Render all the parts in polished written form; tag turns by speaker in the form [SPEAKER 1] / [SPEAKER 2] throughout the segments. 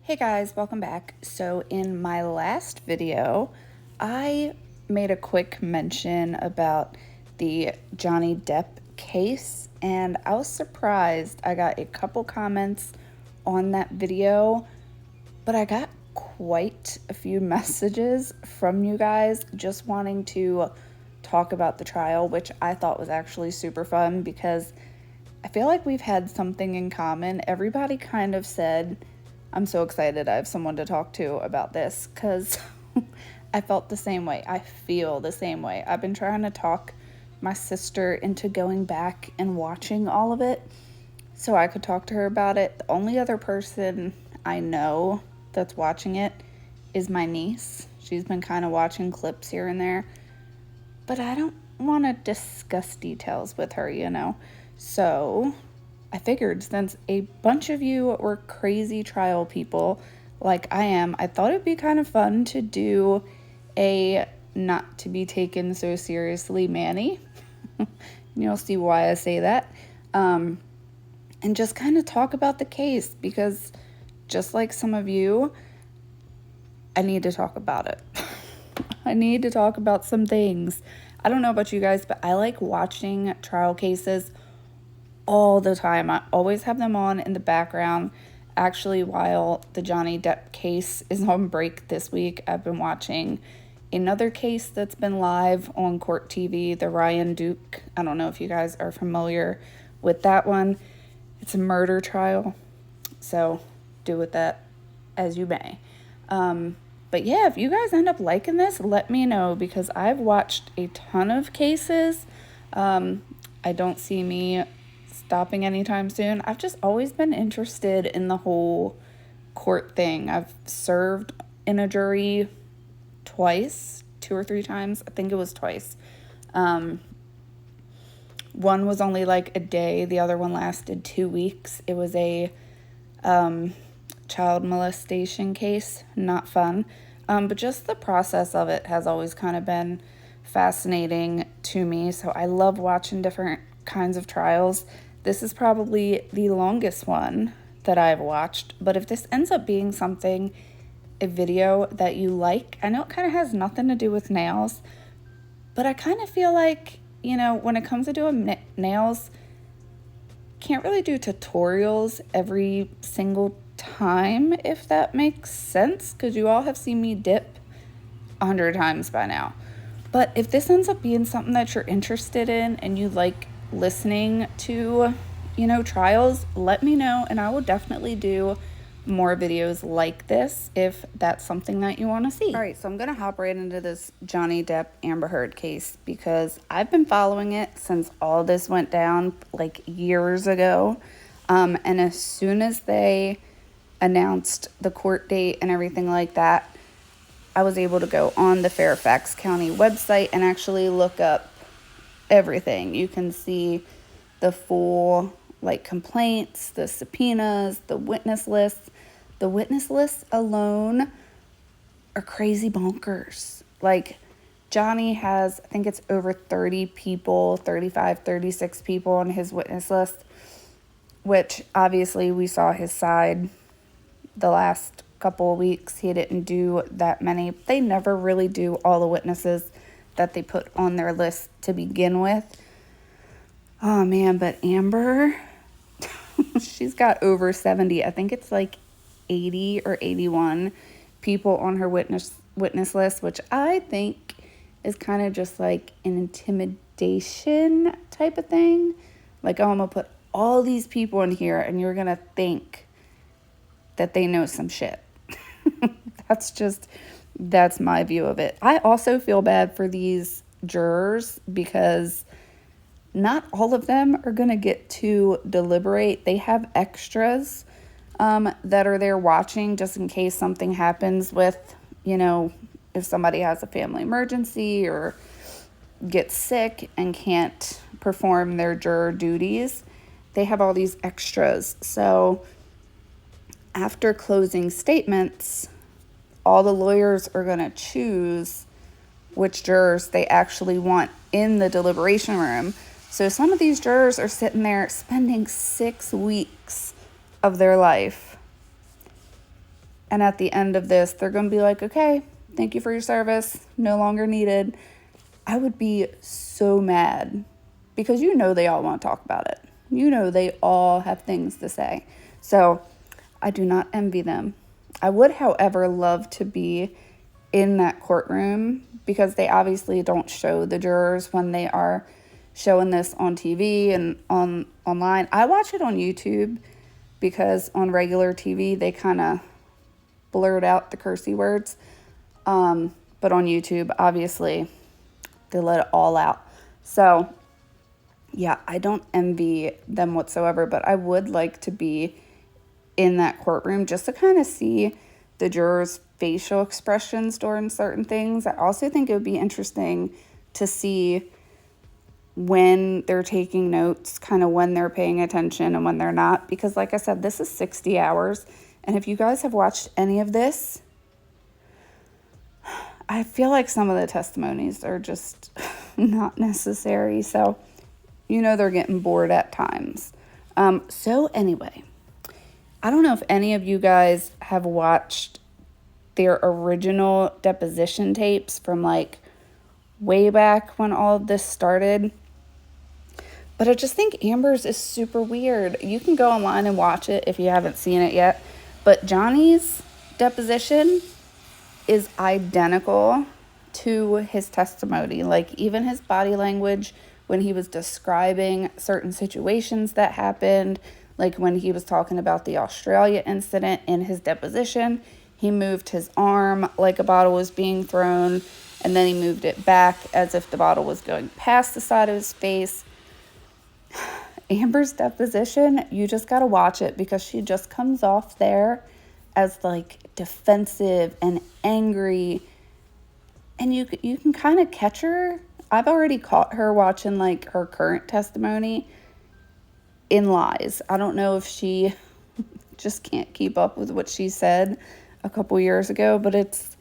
[SPEAKER 1] Hey guys, welcome back. So in my last video, I made a quick mention about the Johnny Depp case, and I was surprised. I got a couple comments on that video, but I got quite a few messages from you guys just wanting to talk about the trial, which I thought was actually super fun because I feel like we've had something in common. Everybody kind of said, I'm so excited I have someone to talk to about this because I felt the same way. I feel the same way. I've been trying to talk my sister into going back and watching all of it so I could talk to her about it. The only other person I know that's watching it is my niece. She's been kind of watching clips here and there, but I don't want to discuss details with her, you know? So I figured since a bunch of you were crazy trial people like I am, I thought it'd be kind of fun to do a not to be taken so seriously Manny. You'll see why I say that. And just kind of talk about the case because just like some of you, I need to talk about it. I need to talk about some things. I don't know about you guys, but I like watching trial cases all the time. I always have them on in the background. Actually, while the Johnny Depp case is on break this week, I've been watching another case that's been live on Court TV, the Ryan Duke. I don't know if you guys are familiar with that one. It's a murder trial, so do with that as you may. But yeah, if you guys end up liking this, let me know because I've watched a ton of cases. I don't see me stopping anytime soon. I've just always been interested in the whole court thing. I've served in a jury twice, 2 or 3 times. I think it was twice. One was only like a day. The other one lasted 2 weeks. It was a child molestation case. Not fun. But just the process of it has always kind of been fascinating to me. So I love watching different kinds of trials. This is probably the longest one that I've watched, but if this ends up being something, a video that you like, I know it kind of has nothing to do with nails, but I kind of feel like, you know, when it comes to doing nails, can't really do tutorials every single time, if that makes sense, because you all have seen me dip 100 times by now. But if this ends up being something that you're interested in and you like listening to, you know, trials, let me know and I will definitely do more videos like this if that's something that you want to see. All right, so I'm gonna hop right into this Johnny Depp Amber Heard case because I've been following it since all this went down like years ago. And as soon as they announced the court date and everything like that, I was able to go on the Fairfax County website and actually look up everything. You can see the full like complaints, the subpoenas, the witness lists. The witness lists alone are crazy bonkers. Like Johnny has, I think it's over 30 people, 35, 36 people on his witness list, which obviously we saw his side the last couple of weeks. He didn't do that many. They never really do all the witnesses that they put on their list to begin with. Oh man, but Amber, she's got over 70. I think it's like 80 or 81 people on her witness list, which I think is kind of just like an intimidation type of thing. Like, oh, I'm gonna put all these people in here and you're gonna think that they know some shit. That's my view of it. I also feel bad for these jurors because not all of them are going to get to deliberate. They have extras that are there watching just in case something happens with, you know, if somebody has a family emergency or gets sick and can't perform their juror duties. They have all these extras. So after closing statements, all the lawyers are going to choose which jurors they actually want in the deliberation room. So some of these jurors are sitting there spending 6 weeks of their life And at the end of this, they're going to be like, okay, thank you for your service, no longer needed. I would be so mad because you know they all want to talk about it. You know they all have things to say. So I do not envy them. I would, however, love to be in that courtroom because they obviously don't show the jurors when they are showing this on TV and online. I watch it on YouTube because on regular TV they kind of blurred out the cursey words. But on YouTube, obviously, they let it all out. So, yeah, I don't envy them whatsoever, but I would like to be in that courtroom just to kind of see the jurors' facial expressions during certain things. I also think it would be interesting to see when they're taking notes, kind of when they're paying attention and when they're not. Because like I said, this is 60 hours. And if you guys have watched any of this, I feel like some of the testimonies are just not necessary. So, you know, they're getting bored at times. So anyway, I don't know if any of you guys have watched their original deposition tapes from like way back when all of this started. But I just think Amber's is super weird. You can go online and watch it if you haven't seen it yet. But Johnny's deposition is identical to his testimony. Like even his body language when he was describing certain situations that happened, like when he was talking about the Australia incident in his deposition, he moved his arm like a bottle was being thrown, and then he moved it back as if the bottle was going past the side of his face. Amber's deposition, you just got to watch it because she just comes off there as like defensive and angry, and you can kind of catch her. I've already caught her watching like her current testimony in lies. I don't know if she just can't keep up with what she said a couple years ago, but it's,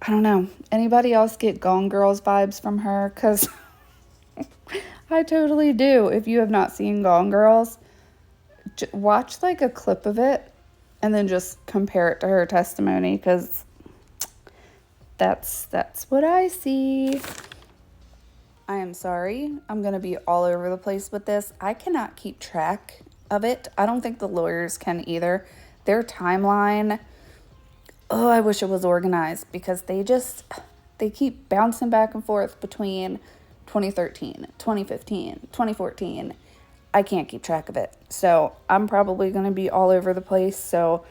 [SPEAKER 1] I don't know. Anybody else get Gone Girls vibes from her? Because I totally do. If you have not seen Gone Girls, watch like a clip of it and then just compare it to her testimony, because that's what I see. I am sorry. I'm going to be all over the place with this. I cannot keep track of it. I don't think the lawyers can either. Their timeline, oh, I wish it was organized, because they keep bouncing back and forth between 2013, 2015, 2014. I can't keep track of it. So I'm probably going to be all over the place. So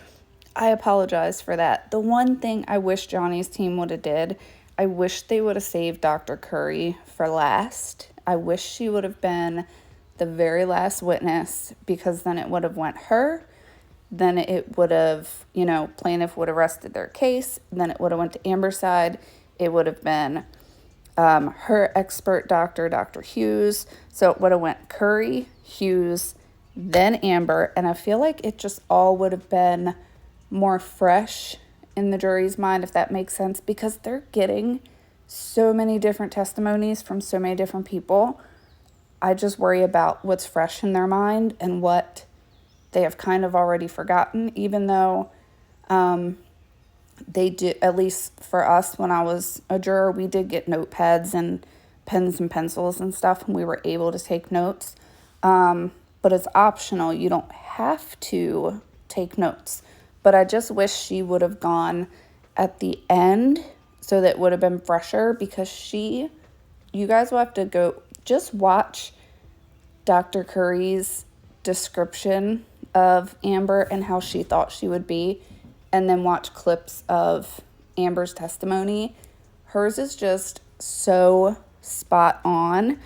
[SPEAKER 1] I apologize for that. The one thing I wish Johnny's team would have did, I wish they would have saved Dr. Curry for last. I wish she would have been the very last witness, because then it would have went her. Then it would have, plaintiff would have rested their case. Then it would have went to Amber's side. It would have been her expert doctor, Dr. Hughes. So it would have went Curry, Hughes, then Amber. And I feel like it just all would have been more fresh in the jury's mind, if that makes sense, because they're getting so many different testimonies from so many different people. I just worry about what's fresh in their mind and what they have kind of already forgotten, even though they did, at least for us when I was a juror, we did get notepads and pens and pencils and stuff, and we were able to take notes. But it's optional. You don't have to take notes. But I just wish she would have gone at the end so that it would have been fresher, because you guys will have to go just watch Dr. Curry's description of Amber and how she thought she would be, and then watch clips of Amber's testimony. Hers is just so spot on.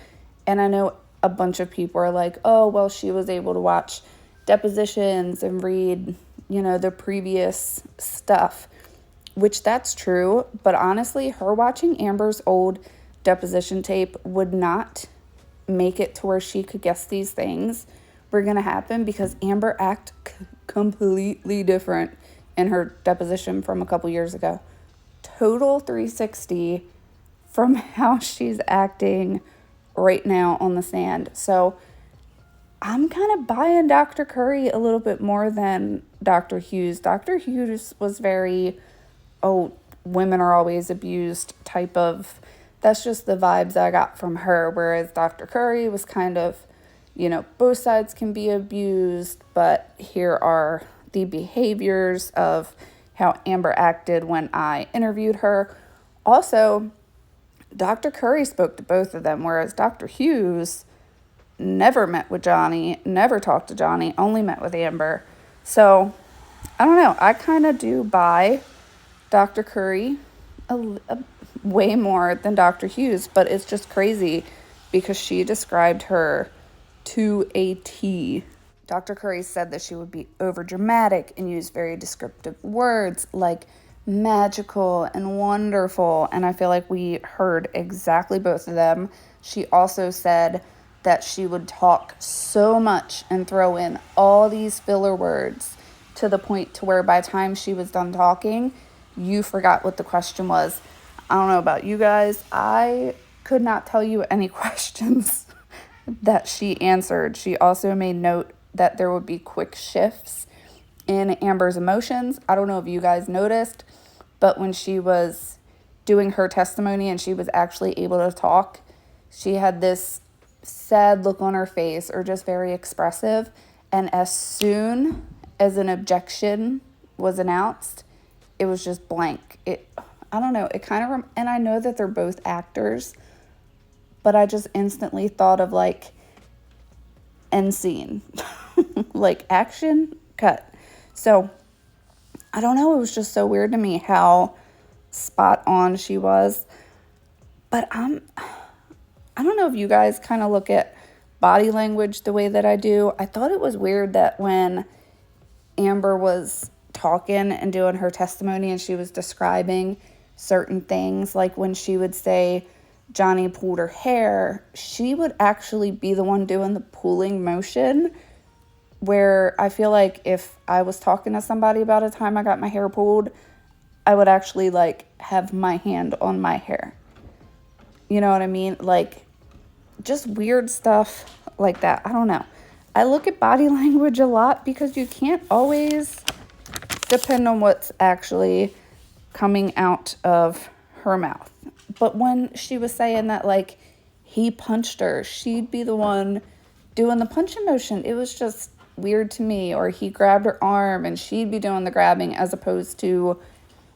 [SPEAKER 1] And I know a bunch of people are like, oh, well, she was able to watch depositions and read, the previous stuff, which that's true. But honestly, her watching Amber's old deposition tape would not make it to where she could guess these things were going to happen, because Amber acted completely different in her deposition from a couple years ago. Total 360 from how she's acting right now on the stand. So I'm kind of buying Dr. Curry a little bit more than Dr. Hughes. Dr. Hughes was very, oh, women are always abused type of, that's just the vibes I got from her. Whereas Dr. Curry was kind of, both sides can be abused, but here are the behaviors of how Amber acted when I interviewed her. Also, Dr. Curry spoke to both of them, whereas Dr. Hughes never met with Johnny, never talked to Johnny, only met with Amber. So, I don't know. I kind of do buy Dr. Curry way more than Dr. Hughes, but it's just crazy because she described her to a T. Dr. Curry said that she would be overdramatic and use very descriptive words like magical and wonderful, and I feel like we heard exactly both of them. She also said that she would talk so much and throw in all these filler words to the point to where by the time she was done talking, you forgot what the question was. I don't know about you guys. I could not tell you any questions that she answered. She also made note that there would be quick shifts in Amber's emotions. I don't know if you guys noticed, but when she was doing her testimony and she was actually able to talk, she had this sad look on her face or just very expressive. And as soon as an objection was announced, it was just blank. I don't know. It kind of, and I know that they're both actors, but I just instantly thought of like end scene, like action, cut. So I don't know. It was just so weird to me how spot on she was. But I don't know if you guys kind of look at body language the way that I do. I thought it was weird that when Amber was talking and doing her testimony and she was describing certain things, like when she would say Johnny pulled her hair, she would actually be the one doing the pulling motion, where I feel like if I was talking to somebody about a time I got my hair pulled, I would actually like have my hand on my hair. You know what I mean? Like just weird stuff like that. I don't know. I look at body language a lot because you can't always depend on what's actually coming out of her mouth. But when she was saying that, like, he punched her, she'd be the one doing the punching motion. It was just weird to me. Or he grabbed her arm and she'd be doing the grabbing, as opposed to,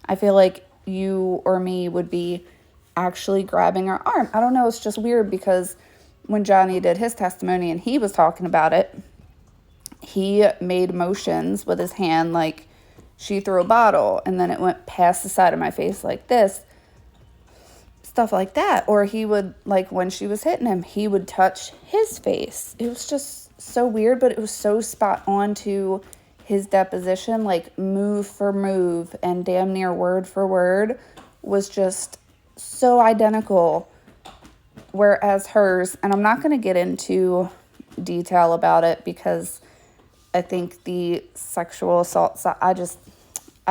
[SPEAKER 1] I feel like you or me would be actually grabbing her arm. I don't know. It's just weird because when Johnny did his testimony and he was talking about it, he made motions with his hand like she threw a bottle and then it went past the side of my face like this. Stuff like that. Or he would, like when she was hitting him, he would touch his face. It was just so weird, but it was so spot on to his deposition, like move for move and damn near word for word was just so identical. Whereas hers, and I'm not going to get into detail about it because I think the sexual assault, I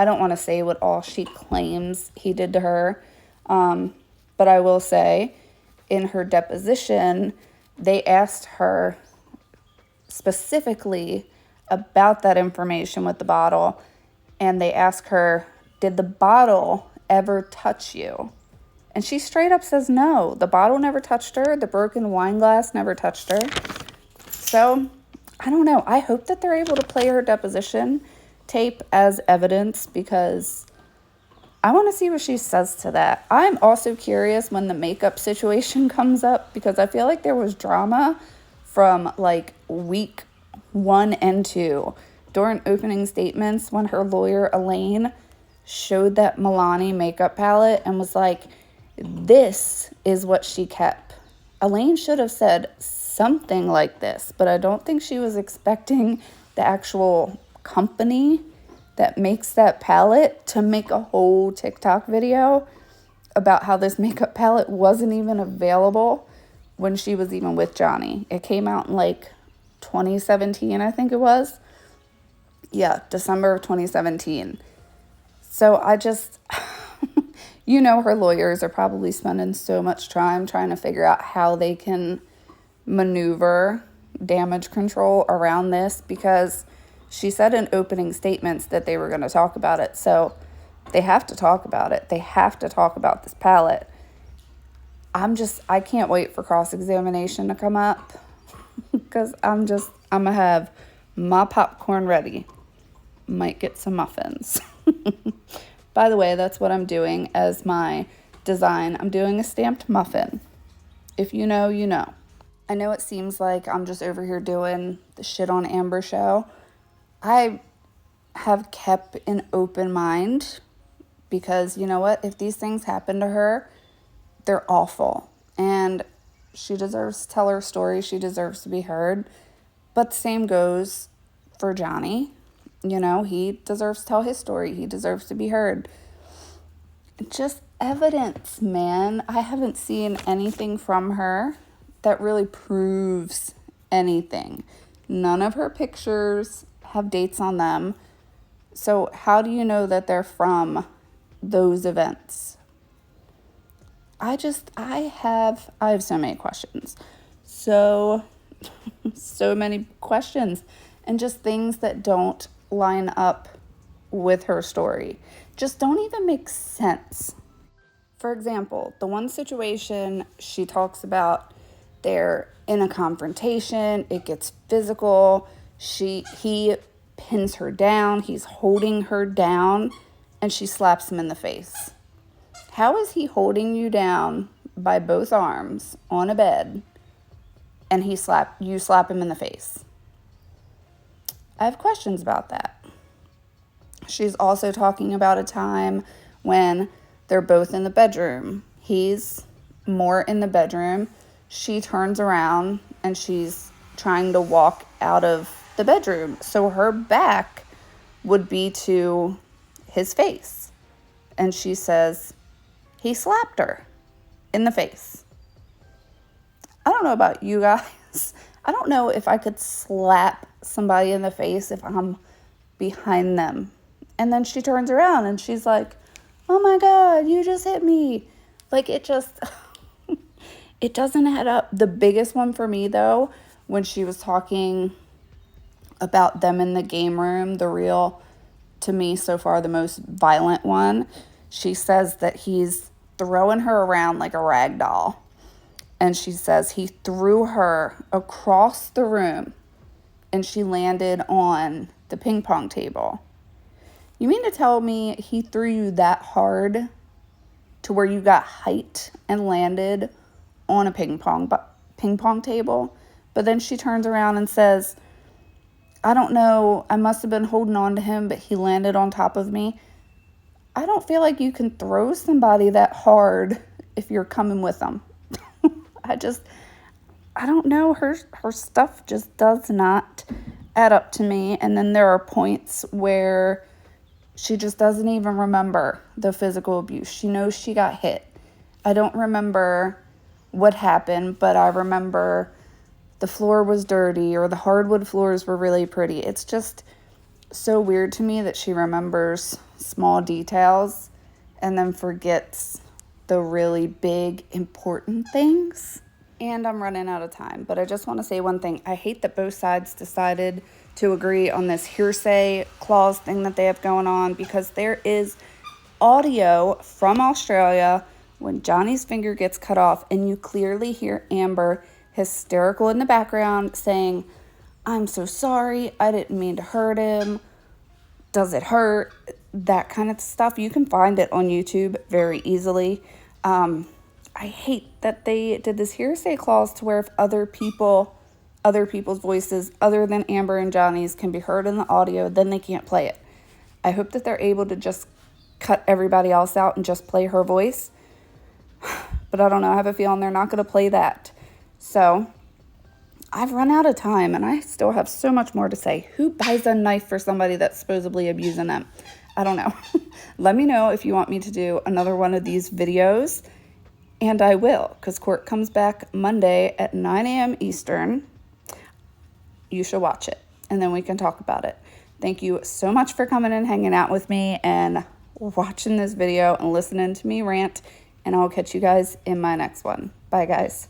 [SPEAKER 1] don't want to say what all she claims he did to her. But I will say in her deposition, they asked her specifically about that information with the bottle. And they asked her, did the bottle ever touch you? And she straight up says no. The bottle never touched her. The broken wine glass never touched her. So, I don't know. I hope that they're able to play her deposition tape as evidence because I want to see what she says to that. I'm also curious when the makeup situation comes up because I feel like there was drama from like week 1 and 2 during opening statements when her lawyer Elaine showed that Milani makeup palette and was like, this is what she kept. Elaine should have said something like this, but I don't think she was expecting the actual company that makes that palette to make a whole TikTok video about how this makeup palette wasn't even available when she was even with Johnny. It came out in like 2017, I think it was. Yeah, December of 2017. So I just, her lawyers are probably spending so much time trying to figure out how they can maneuver damage control around this because She said in opening statements that they were going to talk about it, so they have to talk about it. They have to talk about this palette. I can't wait for cross-examination to come up because I'm going to have my popcorn ready. Might get some muffins. By the way, that's what I'm doing as my design. I'm doing a stamped muffin. If you know, you know. I know it seems like I'm just over here doing the shit on Amber show. I have kept an open mind because, you know what? If these things happen to her, they're awful. And she deserves to tell her story. She deserves to be heard. But the same goes for Johnny. You know, he deserves to tell his story. He deserves to be heard. Just evidence, man. I haven't seen anything from her that really proves anything. None of her pictures have dates on them. So how do you know that they're from those events? I have so many questions. So many questions. And just things that don't line up with her story. Just don't even make sense. For example, the one situation she talks about, they're in a confrontation, it gets physical, he pins her down, he's holding her down, and she slaps him in the face. How is he holding you down by both arms on a bed and you slap him in the face? I have questions about that. She's also talking about a time when they're both in the bedroom. He's more in the bedroom. She turns around and she's trying to walk out of the bedroom. So her back would be to his face. And she says he slapped her in the face. I don't know about you guys. I don't know if I could slap somebody in the face if I'm behind them. And then she turns around and she's like, oh my God, you just hit me. Like it doesn't add up. The biggest one for me though, when she was talking about them in the game room, the real, to me so far, the most violent one, she says that he's throwing her around like a rag doll. And she says he threw her across the room and she landed on the ping pong table. You mean to tell me he threw you that hard to where you got height and landed on a ping pong table? But then she turns around and says, I don't know, I must have been holding on to him, but he landed on top of me. I don't feel like you can throw somebody that hard if you're coming with them. I don't know. Her stuff just does not add up to me. And then there are points where she just doesn't even remember the physical abuse. She knows she got hit. I don't remember what happened, but I remember the floor was dirty or the hardwood floors were really pretty. It's just so weird to me that she remembers small details and then forgets the really big, important things. And I'm running out of time, but I just want to say one thing. I hate that both sides decided to agree on this hearsay clause thing that they have going on, because there is audio from Australia when Johnny's finger gets cut off, and you clearly hear Amber hysterical in the background saying, I'm so sorry, I didn't mean to hurt him, does it hurt? That kind of stuff. You can find it on YouTube very easily. I hate that they did this hearsay clause to where if other people's voices other than Amber and Johnny's can be heard in the audio, then they can't play it. I hope that they're able to just cut everybody else out and just play her voice. But I don't know. I have a feeling they're not going to play that. So I've run out of time and I still have so much more to say. Who buys a knife for somebody that's supposedly abusing them? I don't know. Let me know if you want me to do another one of these videos. And I will, because court comes back Monday at 9 a.m. Eastern. You should watch it, and then we can talk about it. Thank you so much for coming and hanging out with me and watching this video and listening to me rant, and I'll catch you guys in my next one. Bye, guys.